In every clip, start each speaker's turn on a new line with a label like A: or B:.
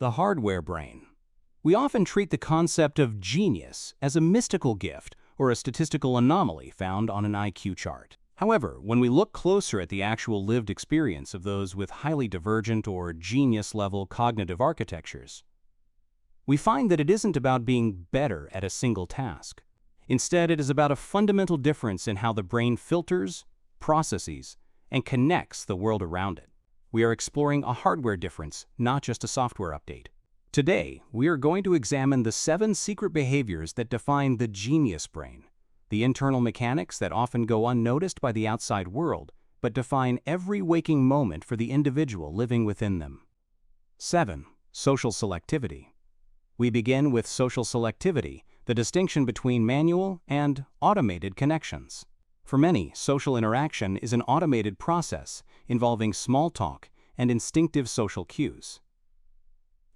A: The hardware brain. We often treat the concept of genius as a mystical gift or a statistical anomaly found on an IQ chart. However, when we look closer at the actual lived experience of those with highly divergent or genius-level cognitive architectures, we find that it isn't about being better at a single task. Instead, it is about a fundamental difference in how the brain filters, processes, and connects the world around it. We are exploring a hardware difference, not just a software update. Today, we are going to examine the 7 secret behaviors that define the genius brain, the internal mechanics that often go unnoticed by the outside world, but define every waking moment for the individual living within them. 7. Social selectivity. We begin with social selectivity, the distinction between manual and automated connections. For many, social interaction is an automated process involving small talk and instinctive social cues.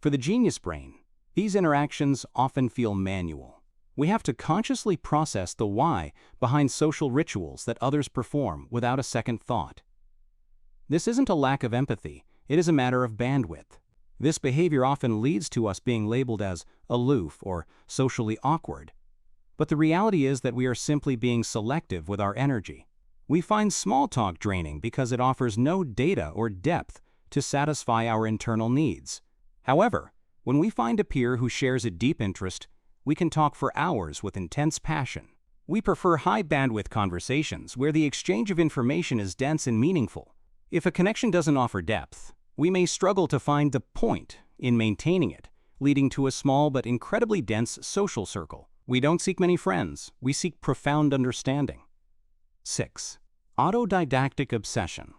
A: For the genius brain, these interactions often feel manual. We have to consciously process the why behind social rituals that others perform without a second thought. This isn't a lack of empathy, it is a matter of bandwidth. This behavior often leads to us being labeled as aloof or socially awkward. But the reality is that we are simply being selective with our energy. We find small talk draining because it offers no data or depth to satisfy our internal needs. However, when we find a peer who shares a deep interest, we can talk for hours with intense passion. We prefer high-bandwidth conversations where the exchange of information is dense and meaningful. If a connection doesn't offer depth, we may struggle to find the point in maintaining it, leading to a small but incredibly dense social circle. We don't seek many friends, we seek profound understanding. 6. Autodidactic obsession.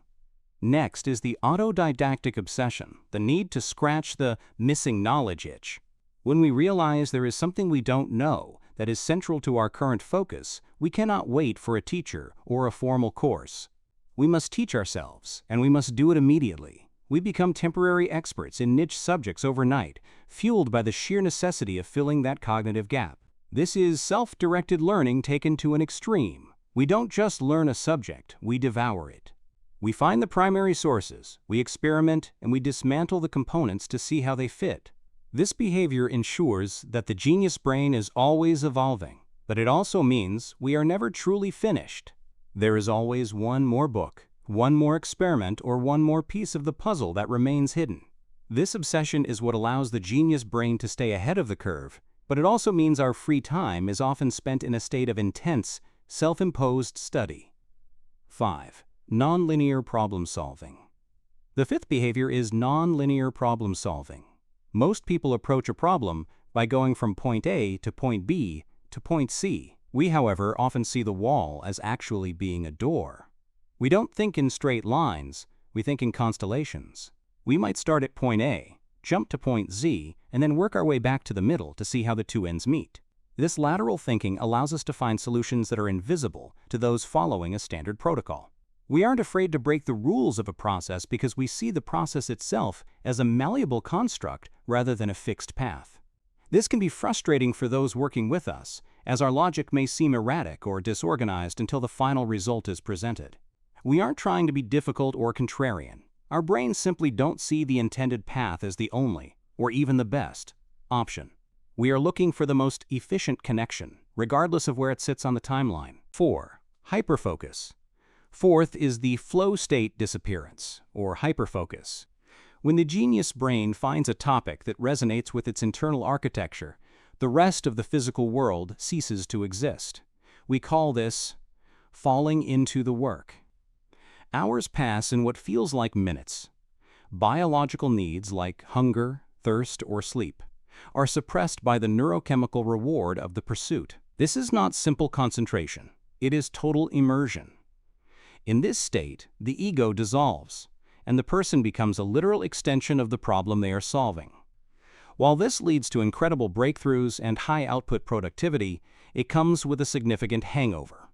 A: Next is the autodidactic obsession, the need to scratch the missing knowledge itch. When we realize there is something we don't know that is central to our current focus, we cannot wait for a teacher or a formal course. We must teach ourselves, and we must do it immediately. We become temporary experts in niche subjects overnight, fueled by the sheer necessity of filling that cognitive gap. This is self-directed learning taken to an extreme. We don't just learn a subject, we devour it. We find the primary sources, we experiment, and we dismantle the components to see how they fit. This behavior ensures that the genius brain is always evolving, but it also means we are never truly finished. There is always one more book, one more experiment, or one more piece of the puzzle that remains hidden. This obsession is what allows the genius brain to stay ahead of the curve, but it also means our free time is often spent in a state of intense, self-imposed study. 5. Nonlinear problem solving. The 5th behavior is nonlinear problem solving. Most people approach a problem by going from point A to point B to point C. We, however, often see the wall as actually being a door. We don't think in straight lines, we think in constellations. We might start at point A, jump to point Z, and then work our way back to the middle to see how the two ends meet. This lateral thinking allows us to find solutions that are invisible to those following a standard protocol. We aren't afraid to break the rules of a process because we see the process itself as a malleable construct rather than a fixed path. This can be frustrating for those working with us, as our logic may seem erratic or disorganized until the final result is presented. We aren't trying to be difficult or contrarian. Our brains simply don't see the intended path as the only, or even the best, option. We are looking for the most efficient connection, regardless of where it sits on the timeline. 4. Hyperfocus. 4th is the flow state disappearance, or hyperfocus. When the genius brain finds a topic that resonates with its internal architecture, the rest of the physical world ceases to exist. We call this falling into the work. Hours pass in what feels like minutes. Biological needs like hunger, thirst, or sleep are suppressed by the neurochemical reward of the pursuit. This is not simple concentration. It is total immersion. In this state, the ego dissolves, and the person becomes a literal extension of the problem they are solving. While this leads to incredible breakthroughs and high-output productivity, it comes with a significant hangover.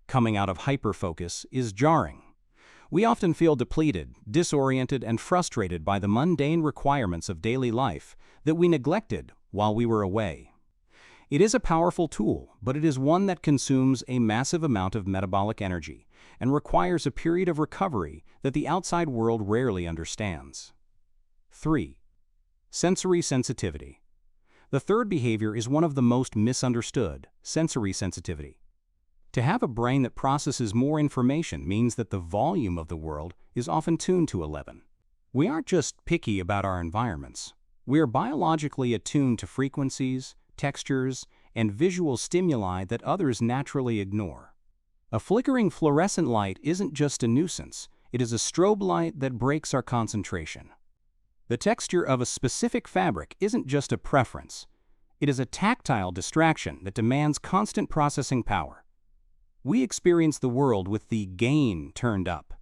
A: Coming out of hyperfocus is jarring. We often feel depleted, disoriented, and frustrated by the mundane requirements of daily life that we neglected while we were away. It is a powerful tool, but it is one that consumes a massive amount of metabolic energy and requires a period of recovery that the outside world rarely understands. 3. Sensory sensitivity. The third behavior is one of the most misunderstood: sensory sensitivity. To have a brain that processes more information means that the volume of the world is often tuned to 11. We aren't just picky about our environments. We are biologically attuned to frequencies, textures, and visual stimuli that others naturally ignore. A flickering fluorescent light isn't just a nuisance, it is a strobe light that breaks our concentration. The texture of a specific fabric isn't just a preference, it is a tactile distraction that demands constant processing power. We experience the world with the gain turned up.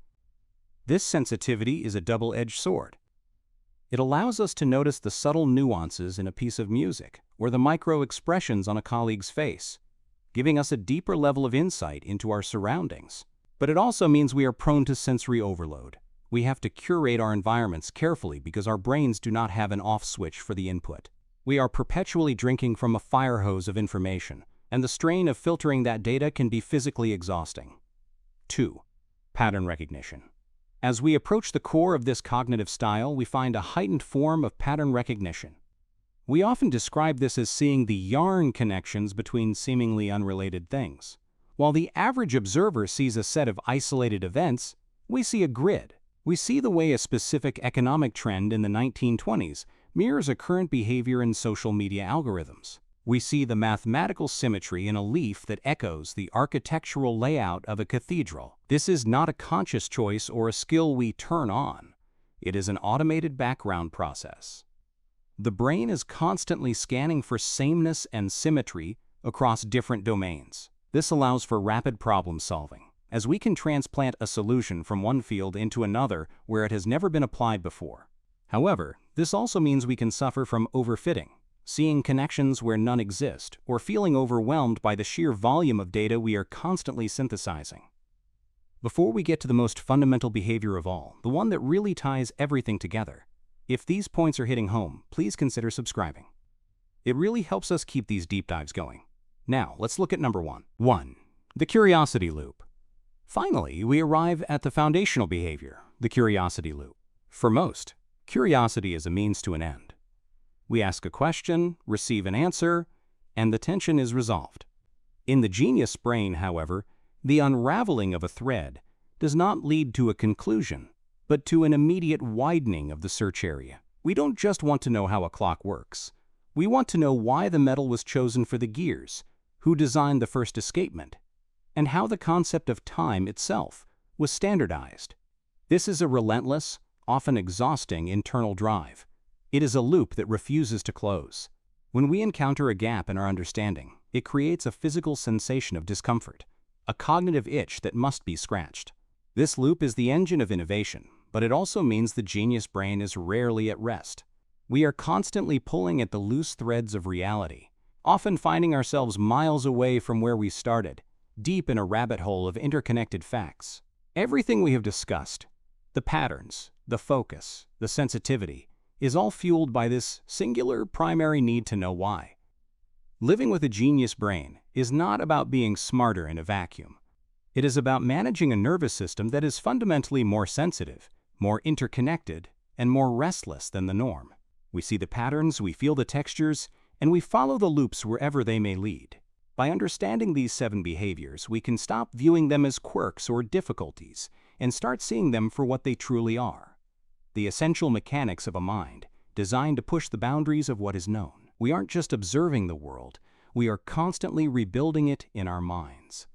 A: This sensitivity is a double-edged sword. It allows us to notice the subtle nuances in a piece of music or the micro-expressions on a colleague's face, giving us a deeper level of insight into our surroundings. But it also means we are prone to sensory overload. We have to curate our environments carefully because our brains do not have an off switch for the input. We are perpetually drinking from a fire hose of information, and the strain of filtering that data can be physically exhausting. 2. Pattern recognition. As we approach the core of this cognitive style, we find a heightened form of pattern recognition. We often describe this as seeing the yarn connections between seemingly unrelated things. While the average observer sees a set of isolated events, we see a grid. We see the way a specific economic trend in the 1920s mirrors a current behavior in social media algorithms. We see the mathematical symmetry in a leaf that echoes the architectural layout of a cathedral. This is not a conscious choice or a skill we turn on. It is an automated background process. The brain is constantly scanning for sameness and symmetry across different domains. This allows for rapid problem solving, as we can transplant a solution from one field into another where it has never been applied before. However, this also means we can suffer from overfitting, seeing connections where none exist, or feeling overwhelmed by the sheer volume of data we are constantly synthesizing. Before we get to the most fundamental behavior of all, the one that really ties everything together, if these points are hitting home, please consider subscribing. It really helps us keep these deep dives going. Now, let's look at number 1. 1. The curiosity loop. Finally, we arrive at the foundational behavior, the curiosity loop. For most, curiosity is a means to an end. We ask a question, receive an answer, and the tension is resolved. In the genius brain, however, the unraveling of a thread does not lead to a conclusion, but to an immediate widening of the search area. We don't just want to know how a clock works. We want to know why the metal was chosen for the gears, who designed the first escapement, and how the concept of time itself was standardized. This is a relentless, often exhausting internal drive. It is a loop that refuses to close. When we encounter a gap in our understanding, it creates a physical sensation of discomfort, a cognitive itch that must be scratched. This loop is the engine of innovation, but it also means the genius brain is rarely at rest. We are constantly pulling at the loose threads of reality, often finding ourselves miles away from where we started, deep in a rabbit hole of interconnected facts. Everything we have discussed, the patterns, the focus, the sensitivity, is all fueled by this singular primary need to know why. Living with a genius brain is not about being smarter in a vacuum. It is about managing a nervous system that is fundamentally more sensitive, more interconnected, and more restless than the norm. We see the patterns, we feel the textures, and we follow the loops wherever they may lead. By understanding these 7 behaviors, we can stop viewing them as quirks or difficulties and start seeing them for what they truly are: the essential mechanics of a mind designed to push the boundaries of what is known. We aren't just observing the world, we are constantly rebuilding it in our minds.